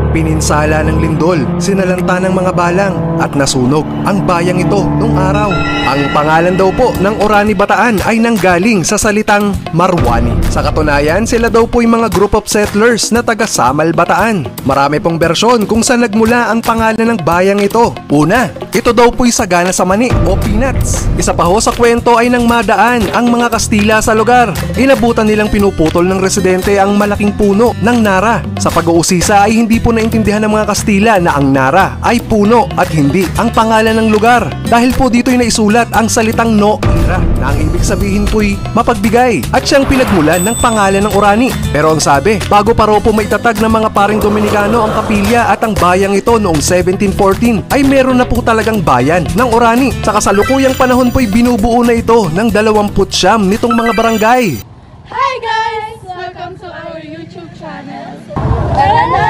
Pininsala ng lindol, sinalanta ng mga balang at nasunog ang bayang ito nung araw. Ang pangalan daw po ng Orani Bataan ay nanggaling sa salitang Marwani. Sa katunayan, sila daw po yung mga group of settlers na taga Samal Bataan. Marami pong bersyon kung saan nagmula ang pangalan ng bayang ito. Una, ito daw po'y sagana sa mani o peanuts. Isa pa ho sa kwento ay nang madaan ang mga Kastila sa lugar. Inabutan nilang pinuputol ng residente ang malaking puno ng nara. Sa pag-uusisa ay hindi po naintindihan ng mga Kastila na ang nara ay puno at hindi ang pangalan ng lugar. Dahil po dito'y naisulat ang salitang no ira na ang ibig sabihin po'y mapagbigay at siyang pinagmulan ng pangalan ng Orani. Pero ang sabi, bago pa raw po maitatag ng mga paring Dominikano ang kapilya at ang bayang ito noong 1714 ay meron na po talagang bayan ng Orani. Sa kasalukuyang panahon po'y binubuo na ito ng 29 nitong mga barangay. Hi guys! Welcome to our YouTube channel. Tara na!